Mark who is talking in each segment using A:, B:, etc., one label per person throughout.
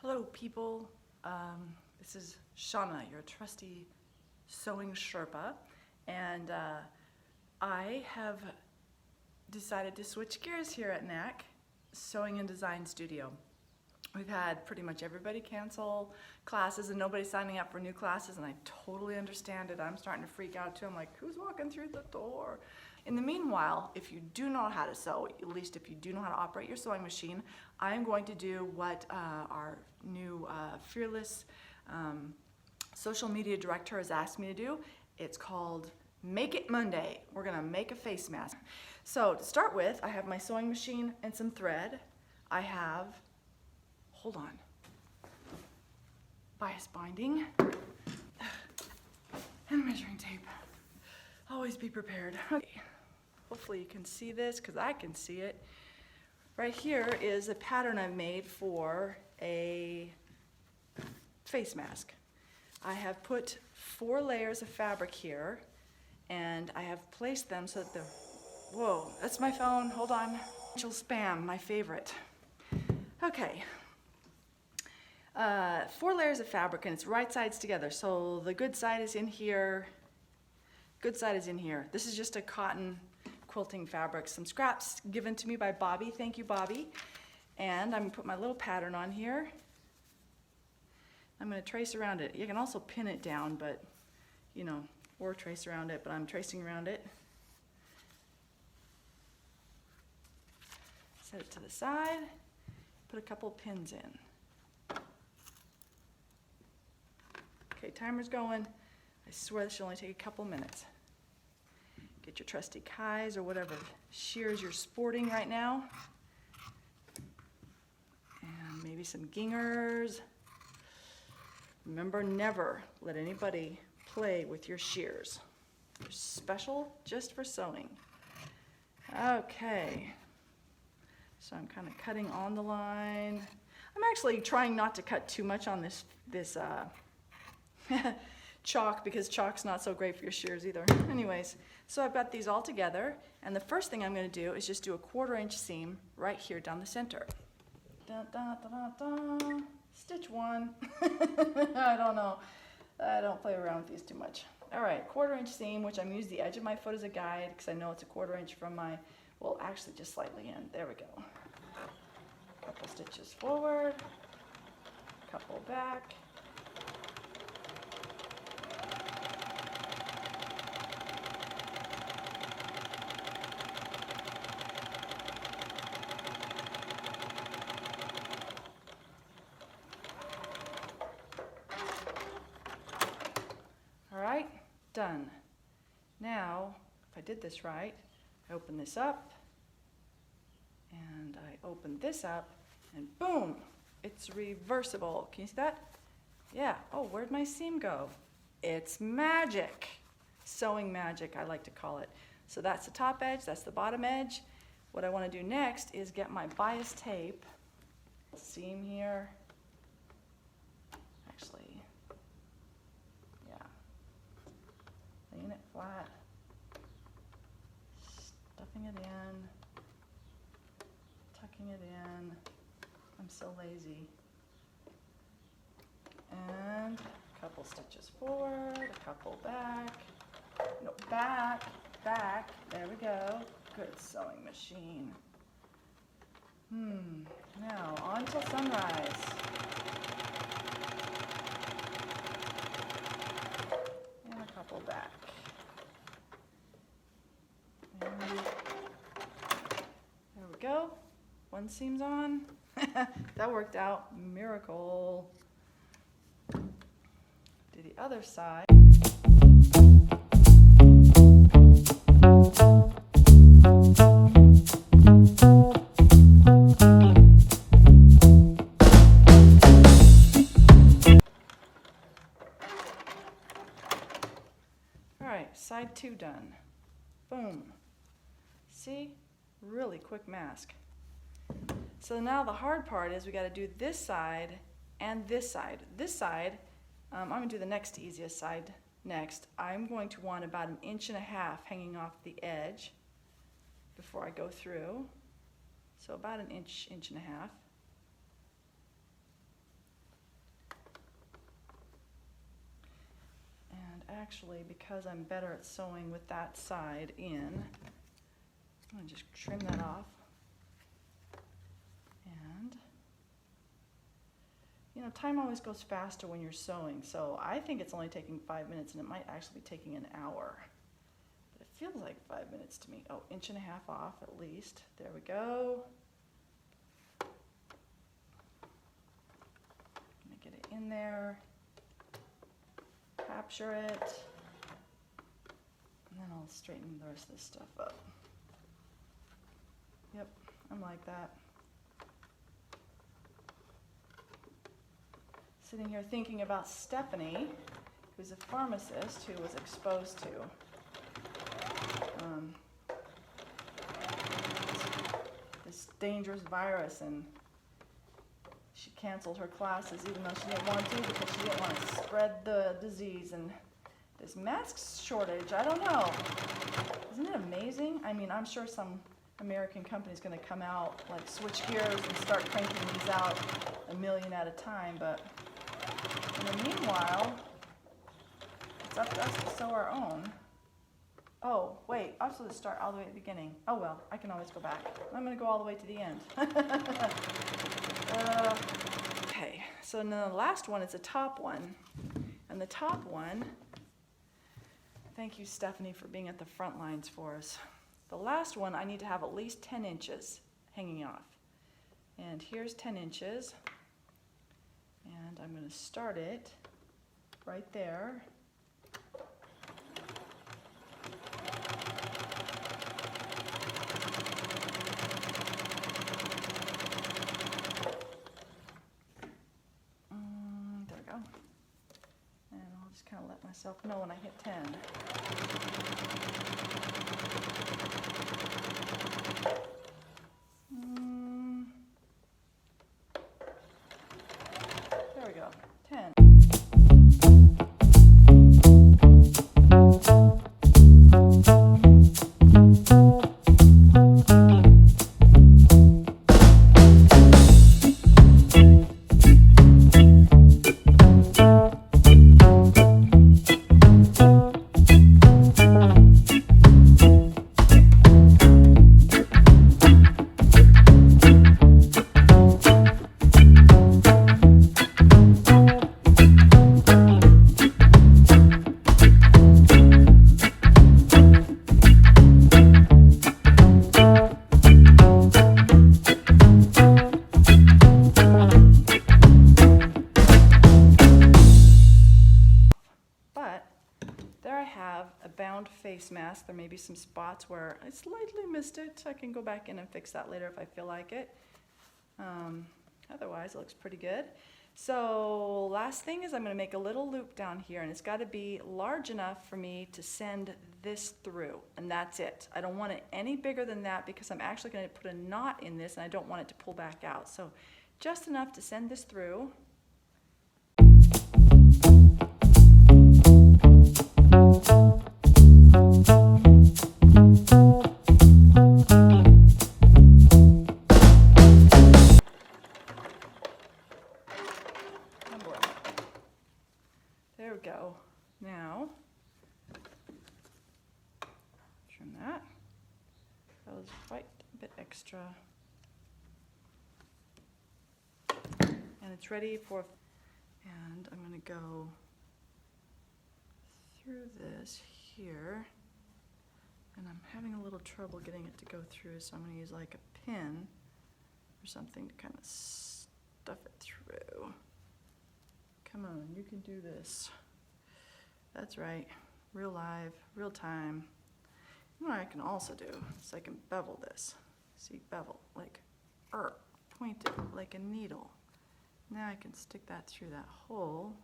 A: Hello people, this is Shauna, your trusty sewing Sherpa, and I have decided to switch gears here at NAC Sewing and Design Studio. We've had pretty much everybody cancel classes and nobody's signing up for new classes, and I totally understand it. I'm starting to freak out too. I'm like, who's walking through the door? In the meanwhile, if you do know how to sew, at least if you do know how to operate your sewing machine, I'm going to do what our new fearless social media director has asked me to do. It's called Make It Monday. We're gonna make a face mask. So to start with, I have my sewing machine and some thread. I have, hold on, bias binding and measuring tape. Always be prepared. Okay. Hopefully you can see this, because I can see it. Right here is a pattern I've made for a face mask. I have put 4 layers of fabric here, and I have placed them so that the, whoa, that's my phone, hold on. Spam, my favorite. Okay. 4 layers of fabric, and it's right sides together. So the good side is in here, good side is in here. This is just a cotton quilting fabric, some scraps given to me by Bobby. Thank you, Bobby. And I'm gonna put my little pattern on here. I'm gonna trace around it. You can also pin it down, but you know, or trace around it, but I'm tracing around it. Set it to the side, put a couple pins in. Okay, timer's going. I swear this should only take a couple minutes. Get your trusty Kais or whatever shears you're sporting right now. And maybe some gingers. Remember, never let anybody play with your shears. They're special just for sewing. Okay. So I'm kind of cutting on the line. I'm actually trying not to cut too much on this chalk, because chalk's not so great for your shears either. Anyways, so I've got these all together, and the first thing I'm going to do is just do a 1/4 inch seam right here down the center. Dun, dun, dun, dun, dun. Stitch 1. I don't know. I don't play around with these too much. All right, 1/4 inch seam, which I'm using the edge of my foot as a guide because I know it's a 1/4 inch from my, well, actually just slightly in. There we go. Couple stitches forward, couple back. Done. Now, if I did this right, I open this up, and I open this up, and boom, it's reversible. Can you see that? Yeah. Oh, where'd my seam go? It's magic. Sewing magic, I like to call it. So that's the top edge, that's the bottom edge. What I want to do next is get my bias tape, seam here. Actually, laying it flat, stuffing it in, tucking it in. I'm so lazy. And a couple stitches forward, a couple back. No, back, back. There we go. Good sewing machine. Now on till sunrise. And a couple back. And there we go. One seam's on. That worked out. Miracle. Do the other side. Side 2 done. Boom. See? Really quick mask. So now the hard part is we got to do this side and this side. This side, I'm going to do the next easiest side next. I'm going to want about 1.5 inches hanging off the edge before I go through. So about 1 inch, 1.5 inches. actually, because I'm better at sewing with that side in, I'm gonna just trim that off. And, you know, time always goes faster when you're sewing, so I think it's only taking 5 minutes, and it might actually be taking an hour. But it feels like 5 minutes to me. Oh, 1.5 inches off at least. There we go. I'm gonna get it in there, capture it, and then I'll straighten the rest of this stuff up. Yep, I'm like that. Sitting here thinking about Stephanie, who's a pharmacist who was exposed to this dangerous virus, and she canceled her classes even though she didn't want to, because she didn't want to spread the disease. And this mask shortage, I don't know. Isn't it amazing? I mean, I'm sure some American company's going to come out, like switch gears and start cranking these out 1 million at a time, but in the meanwhile, it's up to us to sew our own. Oh, wait, I'm supposed to start all the way at the beginning. Oh well, I can always go back. I'm going to go all the way to the end. Okay, so now the last one is the top one. And the top one, thank you, Stephanie, for being at the front lines for us. The last one, I need to have at least 10 inches hanging off. And here's 10 inches. And I'm going to start it right there. There we go. And I'll just kind of let myself know when I hit 10. There we go, 10. Face mask. There may be some spots where I slightly missed it. I can go back in and fix that later if I feel like it. Otherwise, it looks pretty good. So last thing is I'm going to make a little loop down here, and it's got to be large enough for me to send this through, and that's it. I don't want it any bigger than that because I'm actually going to put a knot in this, and I don't want it to pull back out. So just enough to send this through. There we go. Now, trim that. That was quite a bit extra. And it's ready for, and I'm going to go through this here. And I'm having a little trouble getting it to go through, so I'm going to use like a pin or something to kind of stuff it through. Come on, you can do this. That's right, real live, real time. You know what I can also do is I can bevel this. See, bevel, like, pointed like a needle. Now I can stick that through that hole,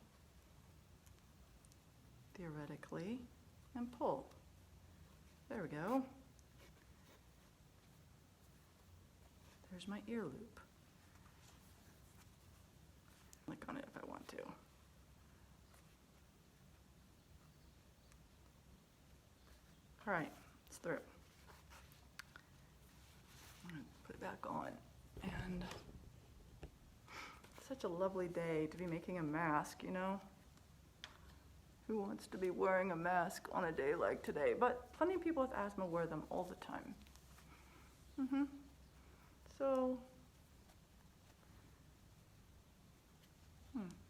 A: theoretically, and pull. There we go. There's my ear loop. Click on it if I want to. All right, it's through. I'm gonna put it back on. And it's such a lovely day to be making a mask, you know? Who wants to be wearing a mask on a day like today? But plenty of people with asthma wear them all the time. So,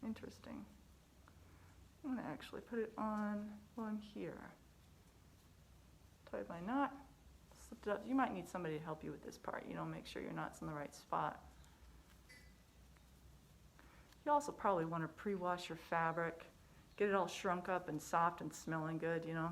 A: interesting. I'm gonna actually put it on while I'm here. Tie my knot, slip it up. You might need somebody to help you with this part. You know, make sure your knot's in the right spot. You also probably want to pre-wash your fabric, get it all shrunk up and soft and smelling good, you know.